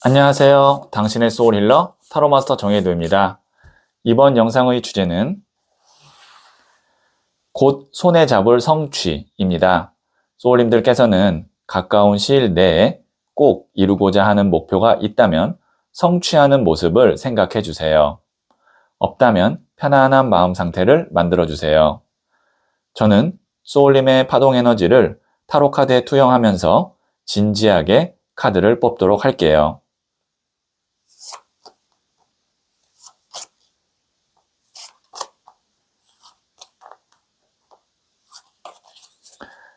안녕하세요. 당신의 소울 힐러 타로마스터 정혜도입니다. 이번 영상의 주제는 곧 손에 잡을 성취입니다. 소울님들께서는 가까운 시일 내에 꼭 이루고자 하는 목표가 있다면 성취하는 모습을 생각해 주세요. 없다면 편안한 마음 상태를 만들어 주세요. 저는 소울님의 파동 에너지를 타로 카드에 투영하면서 진지하게 카드를 뽑도록 할게요.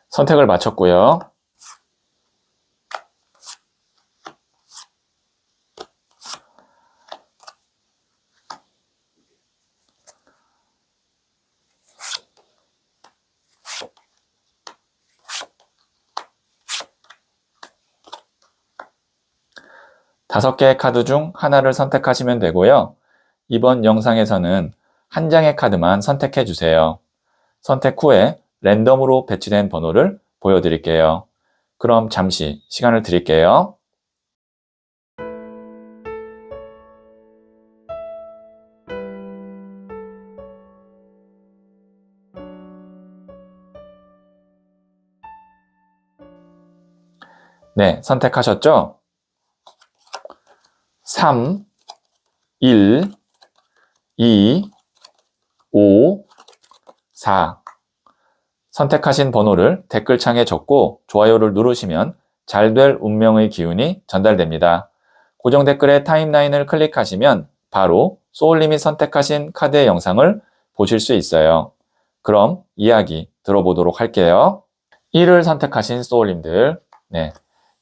선택을 마쳤고요. 다섯 개의 카드 중 하나를 선택하시면 되고요. 이번 영상에서는 한 장의 카드만 선택해 주세요. 선택 후에 랜덤으로 배치된 번호를 보여드릴게요. 그럼 잠시 시간을 드릴게요. 네, 선택하셨죠? 3, 1, 2, 5, 4. 선택하신 번호를 댓글창에 적고 좋아요를 누르시면 잘 될 운명의 기운이 전달됩니다. 고정 댓글의 타임라인을 클릭하시면 바로 소울님이 선택하신 카드의 영상을 보실 수 있어요. 그럼 이야기 들어보도록 할게요. 1을 선택하신 소울님들,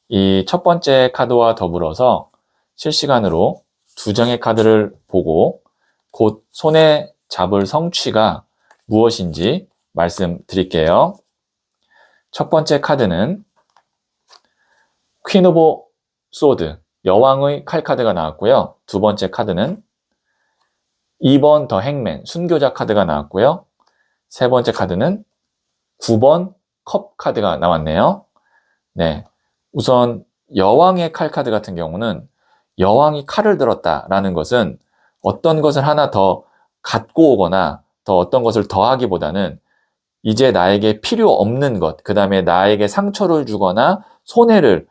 이 첫 번째 카드와 더불어서 실시간으로 두 장의 카드를 보고 곧 손에 잡을 성취가 무엇인지 말씀드릴게요. 첫 번째 카드는 퀸 오브 소드, 여왕의 칼 카드가 나왔고요. 두 번째 카드는 2번 더 행맨, 순교자 카드가 나왔고요. 세 번째 카드는 9번 컵 카드가 나왔네요. 네, 우선 여왕의 칼 카드 같은 경우는 여왕이 칼을 들었다라는 것은 어떤 것을 하나 더 갖고 오거나 더 어떤 것을 더하기보다는 이제 나에게 필요 없는 것, 그 다음에 나에게 상처를 주거나 손해를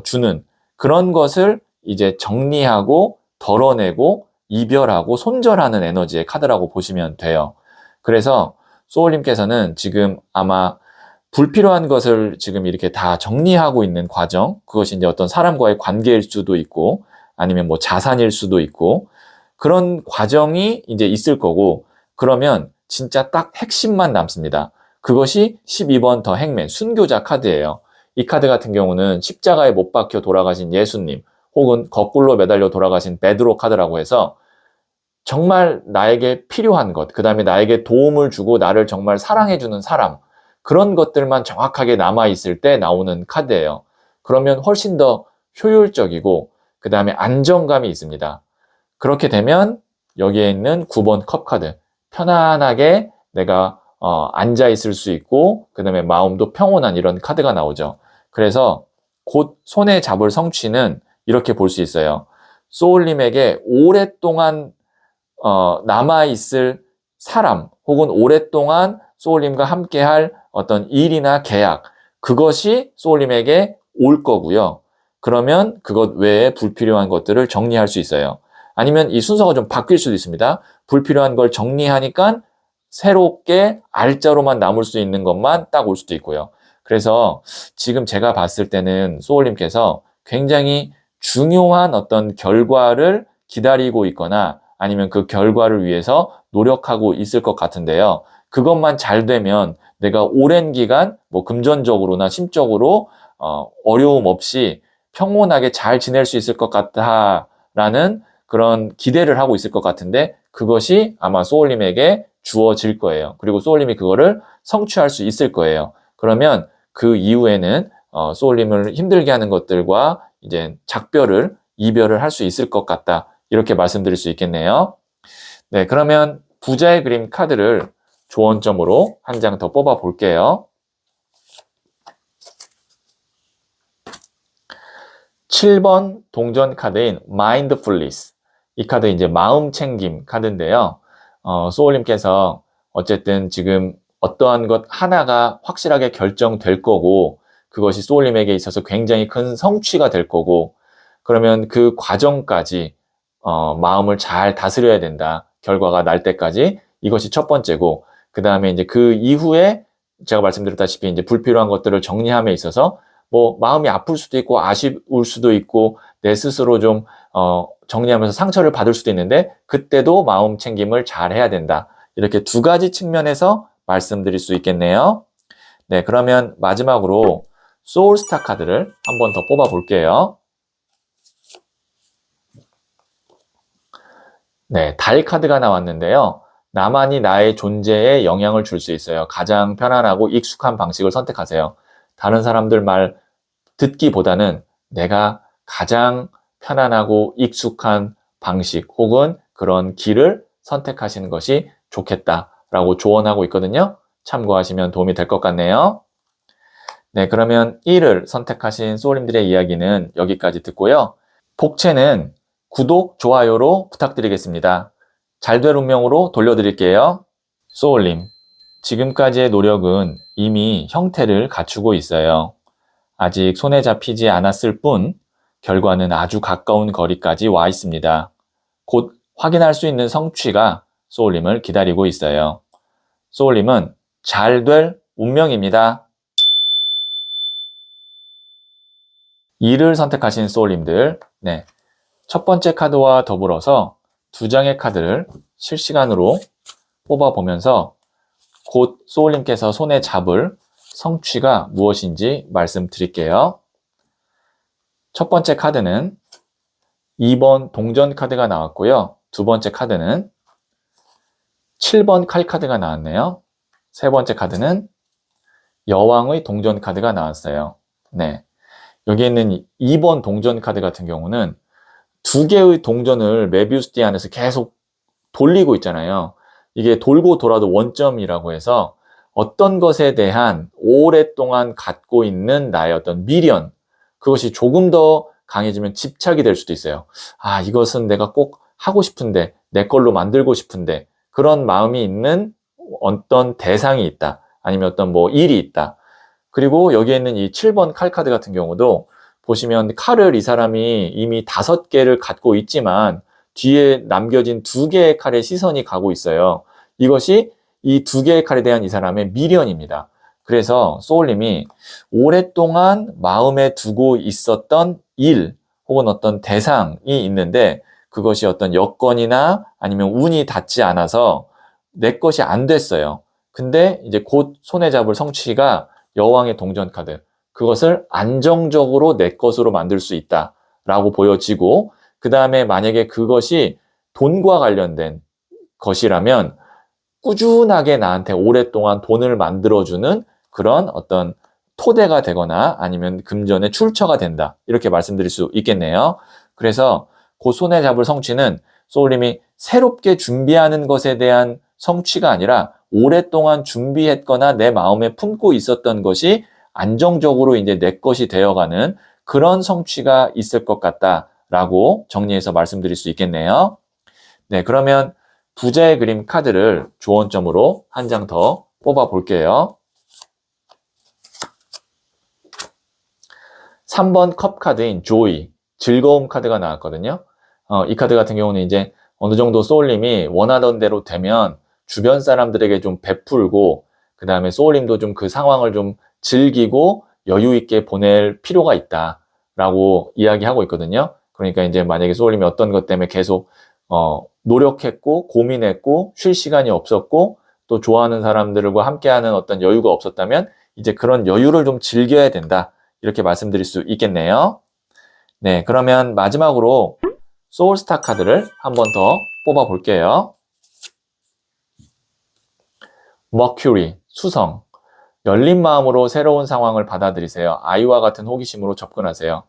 주는 그런 것을 이제 정리하고 덜어내고 이별하고 손절하는 에너지의 카드라고 보시면 돼요. 그래서 소울님께서는 지금 아마 불필요한 것을 지금 이렇게 다 정리하고 있는 과정, 그것이 이제 어떤 사람과의 관계일 수도 있고 아니면 뭐 자산일 수도 있고 그런 과정이 이제 있을 거고, 그러면 진짜 딱 핵심만 남습니다. 그것이 12번 더 행맨, 순교자 카드예요. 이 카드 같은 경우는 십자가에 못 박혀 돌아가신 예수님 혹은 거꾸로 매달려 돌아가신 베드로 카드라고 해서 정말 나에게 필요한 것, 그 다음에 나에게 도움을 주고 나를 정말 사랑해주는 사람, 그런 것들만 정확하게 남아있을 때 나오는 카드예요. 그러면 훨씬 더 효율적이고 그 다음에 안정감이 있습니다. 그렇게 되면 여기에 있는 9번 컵 카드, 편안하게 내가 앉아 있을 수 있고 그 다음에 마음도 평온한 이런 카드가 나오죠. 그래서 곧 손에 잡을 성취는 이렇게 볼 수 있어요. 소울님에게 오랫동안 남아있을 사람 혹은 오랫동안 소울님과 함께할 어떤 일이나 계약, 그것이 소울님에게 올 거고요. 그러면 그것 외에 불필요한 것들을 정리할 수 있어요. 아니면 이 순서가 좀 바뀔 수도 있습니다. 불필요한 걸 정리하니까 새롭게 알짜로만 남을 수 있는 것만 딱 올 수도 있고요. 그래서 지금 제가 봤을 때는 소울님께서 굉장히 중요한 어떤 결과를 기다리고 있거나 아니면 그 결과를 위해서 노력하고 있을 것 같은데요. 그것만 잘 되면 내가 오랜 기간 뭐 금전적으로나 심적으로 어려움 없이 평온하게 잘 지낼 수 있을 것 같다라는 그런 기대를 하고 있을 것 같은데, 그것이 아마 소울님에게 주어질 거예요. 그리고 소울님이 그거를 성취할 수 있을 거예요. 그러면 그 이후에는 소울님을 힘들게 하는 것들과 이제 작별을, 이별을 할 수 있을 것 같다. 이렇게 말씀드릴 수 있겠네요. 네, 그러면 부자의 그림 카드를 조언점으로 한 장 더 뽑아 볼게요. 7번 동전 카드인 Mindfulness. 이 카드 이제 마음챙김 카드인데요. 소울님께서 어쨌든 지금 어떠한 것 하나가 확실하게 결정될 거고, 그것이 소울님에게 있어서 굉장히 큰 성취가 될 거고, 그러면 그 과정까지 마음을 잘 다스려야 된다. 결과가 날 때까지. 이것이 첫 번째고, 그 다음에 이제 그 이후에 제가 말씀드렸다시피 이제 불필요한 것들을 정리함에 있어서 뭐 마음이 아플 수도 있고 아쉬울 수도 있고 내 스스로 좀 정리하면서 상처를 받을 수도 있는데 그때도 마음 챙김을 잘 해야 된다. 이렇게 두 가지 측면에서 말씀드릴 수 있겠네요. 네, 그러면 마지막으로 소울스타 카드를 한 번 더 뽑아 볼게요. 네, 달 카드가 나왔는데요. 나만이 나의 존재에 영향을 줄 수 있어요. 가장 편안하고 익숙한 방식을 선택하세요. 다른 사람들 말 듣기보다는 내가 가장 편안하고 익숙한 방식 혹은 그런 길을 선택하시는 것이 좋겠다라고 조언하고 있거든요. 참고하시면 도움이 될 것 같네요. 네, 그러면 1을 선택하신 소울님들의 이야기는 여기까지 듣고요. 복채는 구독, 좋아요로 부탁드리겠습니다. 잘될 운명으로 돌려드릴게요. 소울님, 지금까지의 노력은 이미 형태를 갖추고 있어요. 아직 손에 잡히지 않았을 뿐 결과는 아주 가까운 거리까지 와 있습니다. 곧 확인할 수 있는 성취가 소울님을 기다리고 있어요. 소울님은 잘 될 운명입니다. 2를 선택하신 소울님들, 네, 첫 번째 카드와 더불어서 두 장의 카드를 실시간으로 뽑아보면서 곧 소울님께서 손에 잡을 성취가 무엇인지 말씀드릴게요. 첫 번째 카드는 2번 동전 카드가 나왔고요. 두 번째 카드는 7번 칼 카드가 나왔네요. 세 번째 카드는 여왕의 동전 카드가 나왔어요. 네, 여기 있는 2번 동전 카드 같은 경우는 두 개의 동전을 메비우스 띠 안에서 계속 돌리고 있잖아요. 이게 돌고 돌아도 원점이라고 해서 어떤 것에 대한 오랫동안 갖고 있는 나의 어떤 미련, 그것이 조금 더 강해지면 집착이 될 수도 있어요. 아, 이것은 내가 꼭 하고 싶은데, 내 걸로 만들고 싶은데, 그런 마음이 있는 어떤 대상이 있다. 아니면 어떤 뭐 일이 있다. 그리고 여기에 있는 이 7번 칼 카드 같은 경우도 보시면 칼을 이 사람이 이미 5개를 갖고 있지만 뒤에 남겨진 2개의 칼에 시선이 가고 있어요. 이것이 이 2개의 칼에 대한 이 사람의 미련입니다. 그래서 소울님이 오랫동안 마음에 두고 있었던 일 혹은 어떤 대상이 있는데 그것이 어떤 여건이나 아니면 운이 닿지 않아서 내 것이 안 됐어요. 근데 이제 곧 손에 잡을 성취가 여왕의 동전 카드. 그것을 안정적으로 내 것으로 만들 수 있다라고 보여지고 그 다음에 만약에 그것이 돈과 관련된 것이라면 꾸준하게 나한테 오랫동안 돈을 만들어주는 그런 어떤 토대가 되거나 아니면 금전의 출처가 된다. 이렇게 말씀드릴 수 있겠네요. 그래서 그 손에 잡을 성취는 소울님이 새롭게 준비하는 것에 대한 성취가 아니라 오랫동안 준비했거나 내 마음에 품고 있었던 것이 안정적으로 이제 내 것이 되어가는 그런 성취가 있을 것 같다라고 정리해서 말씀드릴 수 있겠네요. 네, 그러면 부자의 그림 카드를 조언점으로 한 장 더 뽑아 볼게요. 3번 컵 카드인 조이, 즐거움 카드가 나왔거든요. 이 카드 같은 경우는 이제 어느 정도 소울님이 원하던 대로 되면 주변 사람들에게 좀 베풀고 그 다음에 소울님도 좀 그 상황을 좀 즐기고 여유 있게 보낼 필요가 있다라고 이야기하고 있거든요. 그러니까 이제 만약에 소울님이 어떤 것 때문에 계속 노력했고 고민했고 쉴 시간이 없었고 또 좋아하는 사람들과 함께하는 어떤 여유가 없었다면 이제 그런 여유를 좀 즐겨야 된다. 이렇게 말씀드릴 수 있겠네요. 네, 그러면 마지막으로 소울스타 카드를 한 번 더 뽑아 볼게요. 머큐리, 수성. 열린 마음으로 새로운 상황을 받아들이세요. 아이와 같은 호기심으로 접근하세요.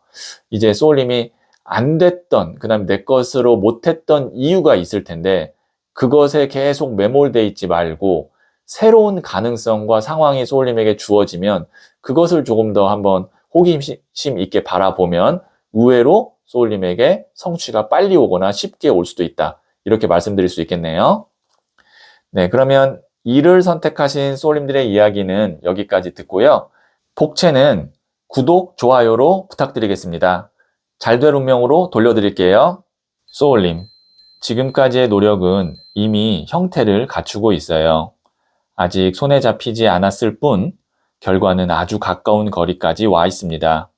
이제 소울님이 안 됐던, 그 다음에 내 것으로 못했던 이유가 있을 텐데 그것에 계속 매몰돼 있지 말고 새로운 가능성과 상황이 소울님에게 주어지면 그것을 조금 더 한번 호기심 있게 바라보면 의외로 소울님에게 성취가 빨리 오거나 쉽게 올 수도 있다. 이렇게 말씀드릴 수 있겠네요. 네, 그러면 2를 선택하신 소울님들의 이야기는 여기까지 듣고요. 복채는 구독, 좋아요로 부탁드리겠습니다. 잘 될 운명으로 돌려드릴게요. 소울님, 지금까지의 노력은 이미 형태를 갖추고 있어요. 아직 손에 잡히지 않았을 뿐 결과는 아주 가까운 거리까지 와 있습니다.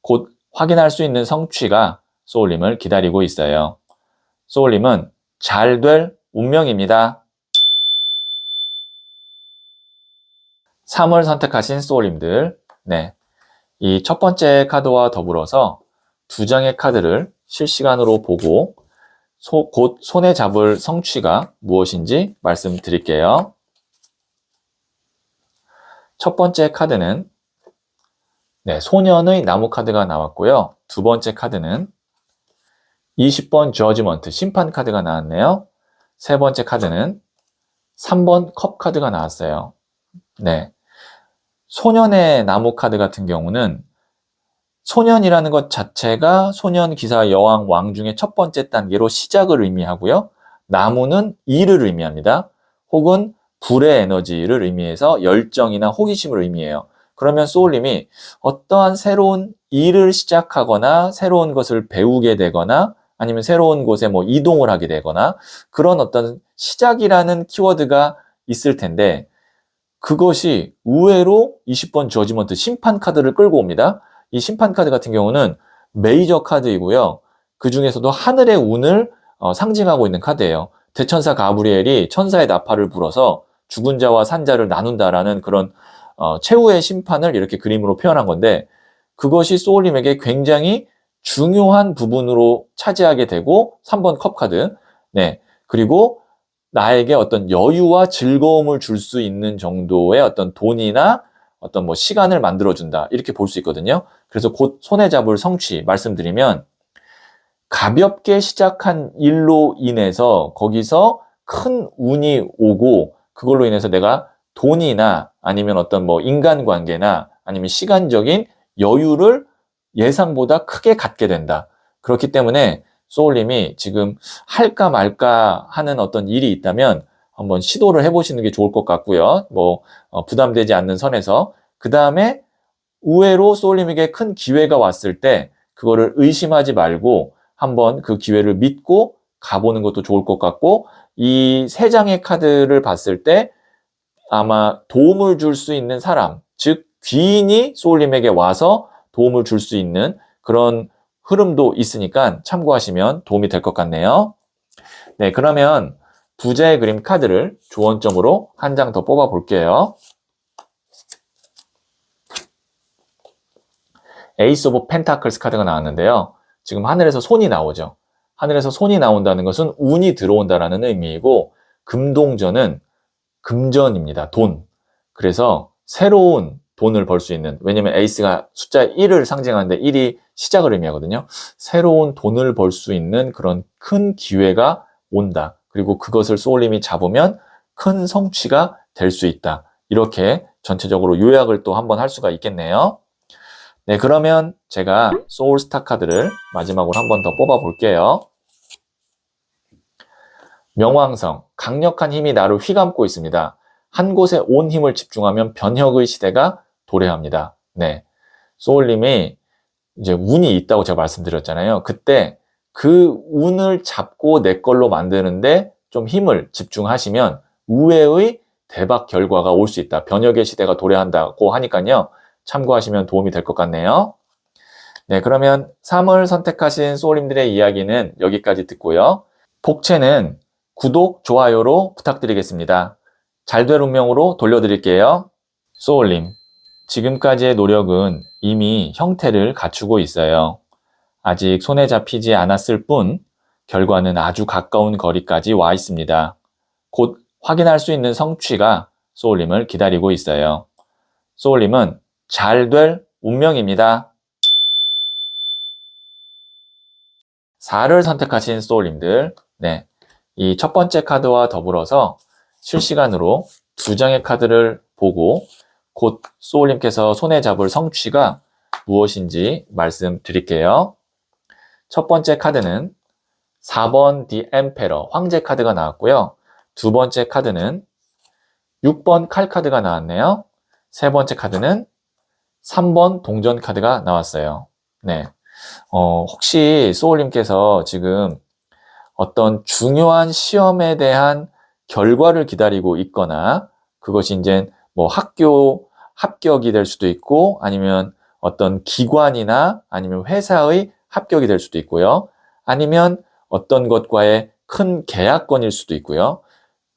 곧 확인할 수 있는 성취가 소울님을 기다리고 있어요. 소울님은 잘 될 운명입니다. 3을 선택하신 소울님들, 네, 이 첫 번째 카드와 더불어서 2장의 카드를 실시간으로 보고 곧 손에 잡을 성취가 무엇인지 말씀드릴게요. 첫 번째 카드는 소년의 나무 카드가 나왔고요. 두 번째 카드는 20번 저지먼트, 심판 카드가 나왔네요. 세 번째 카드는 3번 컵 카드가 나왔어요. 네, 소년의 나무 카드 같은 경우는 소년이라는 것 자체가 소년, 기사, 여왕, 왕 중에 첫 번째 단계로 시작을 의미하고요. 나무는 일을 의미합니다. 혹은 불의 에너지를 의미해서 열정이나 호기심을 의미해요. 그러면 소울님이 어떠한 새로운 일을 시작하거나 새로운 것을 배우게 되거나 아니면 새로운 곳에 이동을 하게 되거나 그런 어떤 시작이라는 키워드가 있을 텐데 그것이 의외로 20번 저지먼트 심판 카드를 끌고 옵니다. 이 심판 카드 같은 경우는 메이저 카드이고요. 그 중에서도 하늘의 운을 상징하고 있는 카드예요. 대천사 가브리엘이 천사의 나팔을 불어서 죽은 자와 산 자를 나눈다라는 그런 최후의 심판을 이렇게 그림으로 표현한 건데 그것이 소울님에게 굉장히 중요한 부분으로 차지하게 되고 3번 컵 카드. 네. 그리고 나에게 어떤 여유와 즐거움을 줄 수 있는 정도의 어떤 돈이나 어떤 시간을 만들어준다. 이렇게 볼 수 있거든요. 그래서 곧 손에 잡을 성취 말씀드리면 가볍게 시작한 일로 인해서 거기서 큰 운이 오고 그걸로 인해서 내가 돈이나 아니면 어떤 인간관계나 아니면 시간적인 여유를 예상보다 크게 갖게 된다. 그렇기 때문에 소울님이 지금 할까 말까 하는 어떤 일이 있다면 한번 시도를 해보시는 게 좋을 것 같고요. 부담되지 않는 선에서. 그 다음에 의외로 소울님에게 큰 기회가 왔을 때 그거를 의심하지 말고 한번 그 기회를 믿고 가보는 것도 좋을 것 같고 이 3장의 카드를 봤을 때 아마 도움을 줄 수 있는 사람, 즉 귀인이 소울님에게 와서 도움을 줄 수 있는 그런 흐름도 있으니까 참고하시면 도움이 될 것 같네요. 네, 그러면 부자의 그림 카드를 조언점으로 한 장 더 뽑아 볼게요. 에이스 오브 펜타클스 카드가 나왔는데요. 지금 하늘에서 손이 나오죠. 하늘에서 손이 나온다는 것은 운이 들어온다라는 의미이고 금동전은 금전입니다. 돈. 그래서 새로운 돈을 벌 수 있는, 왜냐면 에이스가 숫자 1을 상징하는데 1이 시작을 의미하거든요. 새로운 돈을 벌 수 있는 그런 큰 기회가 온다. 그리고 그것을 소울님이 잡으면 큰 성취가 될 수 있다. 이렇게 전체적으로 요약을 또 한번 할 수가 있겠네요. 네, 그러면 제가 소울스타 카드를 마지막으로 한번 더 뽑아 볼게요. 명왕성, 강력한 힘이 나를 휘감고 있습니다. 한 곳에 온 힘을 집중하면 변혁의 시대가 도래합니다. 네, 소울님이 이제 운이 있다고 제가 말씀드렸잖아요. 그때 그 운을 잡고 내 걸로 만드는데 좀 힘을 집중하시면 의외의 대박 결과가 올 수 있다. 변혁의 시대가 도래한다고 하니까요. 참고하시면 도움이 될 것 같네요. 네, 그러면 3을 선택하신 소울님들의 이야기는 여기까지 듣고요. 복채는 구독, 좋아요로 부탁드리겠습니다. 잘 될 운명으로 돌려드릴게요. 소울님, 지금까지의 노력은 이미 형태를 갖추고 있어요. 아직 손에 잡히지 않았을 뿐 결과는 아주 가까운 거리까지 와 있습니다. 곧 확인할 수 있는 성취가 소울님을 기다리고 있어요. 소울님은 잘 될 운명입니다. 4를 선택하신 소울님들, 네, 이 첫 번째 카드와 더불어서 실시간으로 2장의 카드를 보고 곧 소울님께서 손에 잡을 성취가 무엇인지 말씀드릴게요. 첫 번째 카드는 4번 The Emperor, 황제 카드가 나왔고요. 두 번째 카드는 6번 칼 카드가 나왔네요. 세 번째 카드는 3번 동전 카드가 나왔어요. 네. 혹시 소울님께서 지금 어떤 중요한 시험에 대한 결과를 기다리고 있거나 그것이 이제 뭐 학교 합격이 될 수도 있고 아니면 어떤 기관이나 아니면 회사의 합격이 될 수도 있고요. 아니면 어떤 것과의 큰 계약건일 수도 있고요.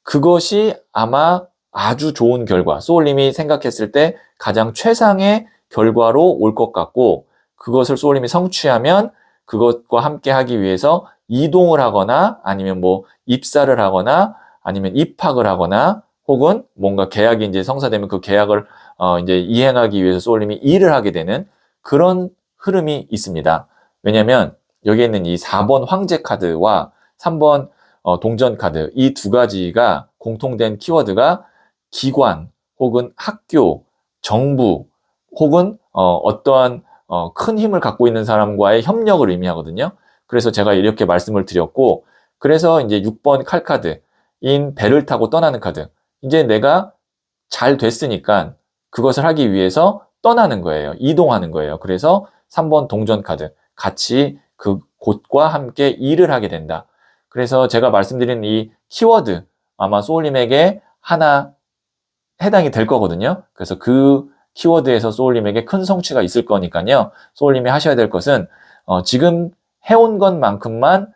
그것이 아마 아주 좋은 결과, 소울님이 생각했을 때 가장 최상의 결과로 올 것 같고 그것을 소울님이 성취하면 그것과 함께 하기 위해서 이동을 하거나 아니면 뭐 입사를 하거나 아니면 입학을 하거나 혹은 뭔가 계약이 이제 성사되면 그 계약을 이제 이행하기 위해서 소울님이 일을 하게 되는 그런 흐름이 있습니다. 왜냐하면 여기에 있는 이 4번 황제 카드와 3번 동전 카드 이 두 가지가 공통된 키워드가 기관 혹은 학교, 정부 혹은 어떠한 큰 힘을 갖고 있는 사람과의 협력을 의미하거든요. 그래서 제가 이렇게 말씀을 드렸고 그래서 이제 6번 칼 카드인 배를 타고 떠나는 카드 이제 내가 잘 됐으니까 그것을 하기 위해서 떠나는 거예요. 이동하는 거예요. 그래서 3번 동전 카드 같이 그 곳과 함께 일을 하게 된다. 그래서 제가 말씀드린 이 키워드 아마 소울님에게 하나 해당이 될 거거든요. 그래서 그 키워드에서 소울님에게 큰 성취가 있을 거니까요. 소울님이 하셔야 될 것은 지금 해온 것만큼만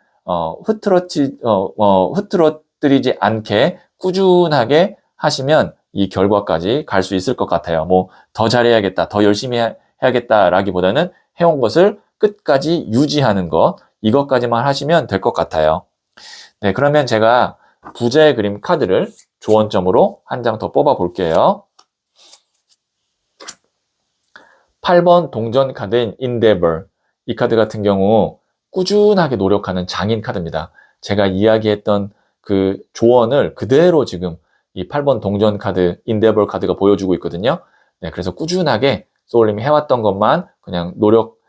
흐트러뜨리지 않게 꾸준하게 하시면 이 결과까지 갈 수 있을 것 같아요. 뭐 더 잘해야겠다, 더 열심히 해야겠다라기보다는 해온 것을 끝까지 유지하는 것, 이것까지만 하시면 될 것 같아요. 네, 그러면 제가 부자의 그림 카드를 조언점으로 한 장 더 뽑아 볼게요. 8번 동전 카드인 Endeavor. 이 카드 같은 경우 꾸준하게 노력하는 장인 카드입니다. 제가 이야기했던 그 조언을 그대로 지금 이 8번 동전 카드, Endeavor 카드가 보여주고 있거든요. 네, 그래서 꾸준하게 소울님이 해왔던 것만 그냥 노력,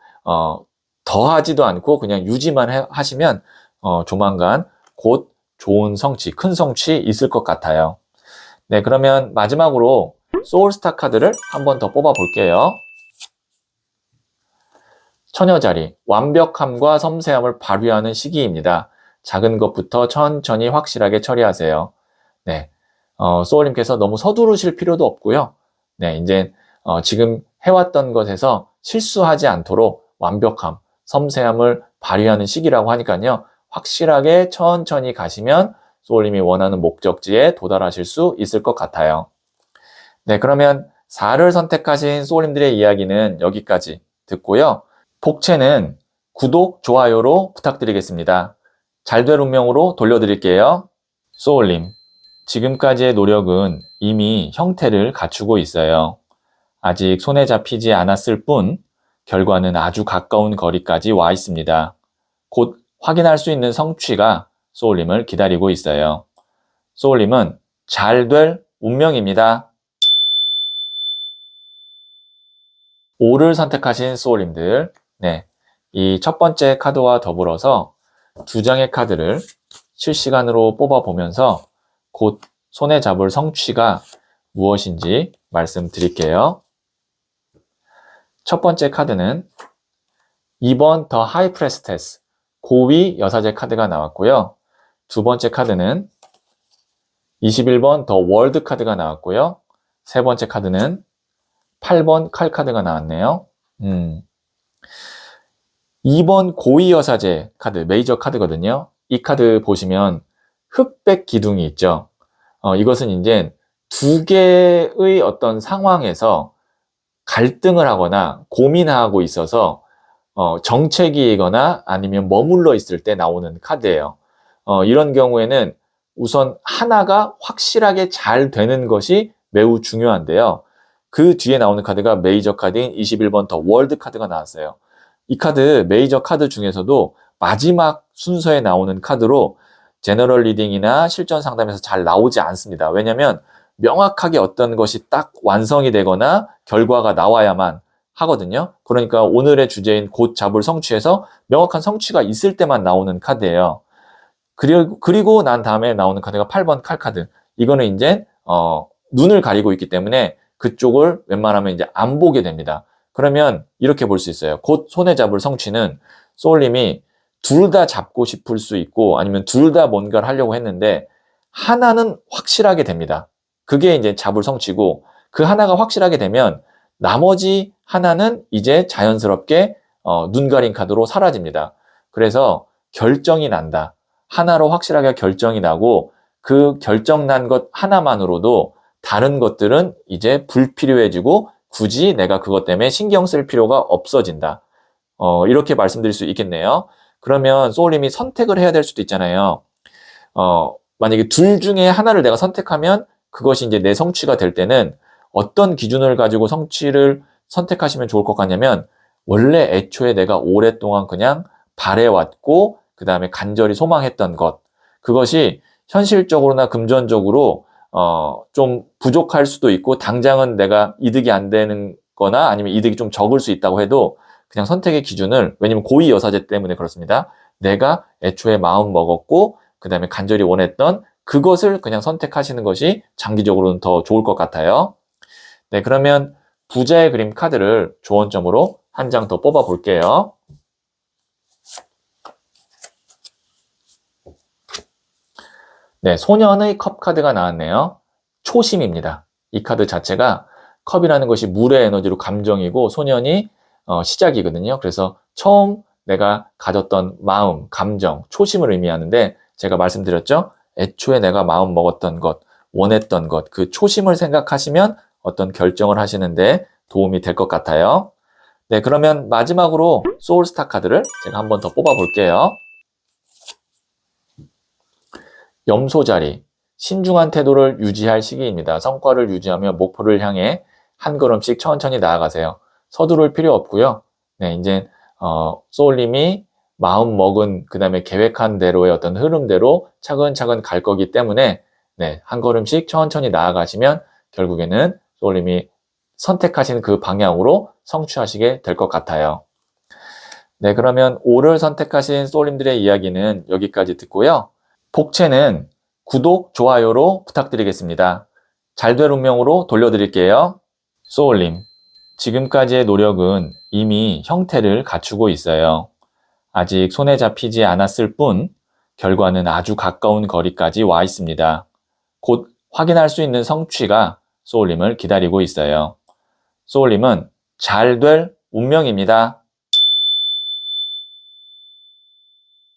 더 하지도 않고 그냥 유지만 하시면 조만간 곧 좋은 성취, 큰 성취 있을 것 같아요. 네, 그러면 마지막으로 소울스타 카드를 한 번 더 뽑아 볼게요. 처녀자리, 완벽함과 섬세함을 발휘하는 시기입니다. 작은 것부터 천천히 확실하게 처리하세요. 네, 소울님께서 너무 서두르실 필요도 없고요. 네, 이제 지금 해왔던 것에서 실수하지 않도록 완벽함, 섬세함을 발휘하는 시기라고 하니까요. 확실하게 천천히 가시면 소울님이 원하는 목적지에 도달하실 수 있을 것 같아요. 네, 그러면 4를 선택하신 소울님들의 이야기는 여기까지 듣고요. 복채는 구독, 좋아요로 부탁드리겠습니다. 잘될 운명으로 돌려드릴게요. 소울님, 지금까지의 노력은 이미 형태를 갖추고 있어요. 아직 손에 잡히지 않았을 뿐 결과는 아주 가까운 거리까지 와 있습니다. 곧 확인할 수 있는 성취가 소울님을 기다리고 있어요. 소울님은 잘 될 운명입니다. 5를 선택하신 소울님들, 네, 이 첫 번째 카드와 더불어서 두 장의 카드를 실시간으로 뽑아보면서 곧 손에 잡을 성취가 무엇인지 말씀드릴게요. 첫 번째 카드는 2번 더 하이 프레스테스, 고위 여사제 카드가 나왔고요. 두 번째 카드는 21번 더 월드 카드가 나왔고요. 세 번째 카드는 8번 칼 카드가 나왔네요. 2번 고위 여사제 카드, 메이저 카드거든요. 이 카드 보시면 흑백 기둥이 있죠. 이것은 이제 두 개의 어떤 상황에서 갈등을 하거나 고민하고 있어서 정체기이거나 아니면 머물러 있을 때 나오는 카드예요. 이런 경우에는 우선 하나가 확실하게 잘 되는 것이 매우 중요한데요. 그 뒤에 나오는 카드가 메이저 카드인 21번 더 월드 카드가 나왔어요. 이 카드 메이저 카드 중에서도 마지막 순서에 나오는 카드로 제너럴 리딩이나 실전 상담에서 잘 나오지 않습니다. 왜냐하면 명확하게 어떤 것이 딱 완성이 되거나 결과가 나와야만 하거든요. 그러니까 오늘의 주제인 곧 잡을 성취에서 명확한 성취가 있을 때만 나오는 카드예요. 그리고 난 다음에 나오는 카드가 8번 칼카드. 이거는 이제 눈을 가리고 있기 때문에 그쪽을 웬만하면 이제 안 보게 됩니다. 그러면 이렇게 볼 수 있어요. 곧 손에 잡을 성취는 소울님이 둘 다 잡고 싶을 수 있고 아니면 둘 다 뭔가를 하려고 했는데 하나는 확실하게 됩니다. 그게 이제 잡을 성취고 그 하나가 확실하게 되면 나머지 하나는 이제 자연스럽게 눈 가린 카드로 사라집니다. 그래서 결정이 난다. 하나로 확실하게 결정이 나고 그 결정 난 것 하나만으로도 다른 것들은 이제 불필요해지고 굳이 내가 그것 때문에 신경 쓸 필요가 없어진다. 이렇게 말씀드릴 수 있겠네요. 그러면 소울님이 선택을 해야 될 수도 있잖아요. 만약에 둘 중에 하나를 내가 선택하면 그것이 이제 내 성취가 될 때는 어떤 기준을 가지고 성취를 선택하시면 좋을 것 같냐면 원래 애초에 내가 오랫동안 그냥 바래왔고 그 다음에 간절히 소망했던 것 그것이 현실적으로나 금전적으로 좀 부족할 수도 있고 당장은 내가 이득이 안 되는 거나 아니면 이득이 좀 적을 수 있다고 해도 그냥 선택의 기준을 왜냐면 고의여사제 때문에 그렇습니다. 내가 애초에 마음 먹었고 그 다음에 간절히 원했던 그것을 그냥 선택하시는 것이 장기적으로는 더 좋을 것 같아요. 네, 그러면 부자의 그림 카드를 조언점으로 한 장 더 뽑아 볼게요. 네, 소년의 컵 카드가 나왔네요. 초심입니다. 이 카드 자체가 컵이라는 것이 물의 에너지로 감정이고 소년이 시작이거든요. 그래서 처음 내가 가졌던 마음, 감정, 초심을 의미하는데 제가 말씀드렸죠. 애초에 내가 마음 먹었던 것, 원했던 것, 그 초심을 생각하시면 어떤 결정을 하시는데 도움이 될 것 같아요. 네, 그러면 마지막으로 소울스타 카드를 제가 한 번 더 뽑아 볼게요. 염소자리, 신중한 태도를 유지할 시기입니다. 성과를 유지하며 목표를 향해 한 걸음씩 천천히 나아가세요. 서두를 필요 없고요. 네, 이제 소울님이 마음 먹은 그 다음에 계획한 대로의 어떤 흐름대로 차근차근 갈 거기 때문에 네, 한 걸음씩 천천히 나아가시면 결국에는 소울님이 선택하신 그 방향으로 성취하시게 될 것 같아요. 네, 그러면 5를 선택하신 소울님들의 이야기는 여기까지 듣고요. 복채는 구독, 좋아요로 부탁드리겠습니다. 잘될 운명으로 돌려드릴게요. 소울님, 지금까지의 노력은 이미 형태를 갖추고 있어요. 아직 손에 잡히지 않았을 뿐 결과는 아주 가까운 거리까지 와 있습니다. 곧 확인할 수 있는 성취가 소울님을 기다리고 있어요. 소울님은 잘 될 운명입니다.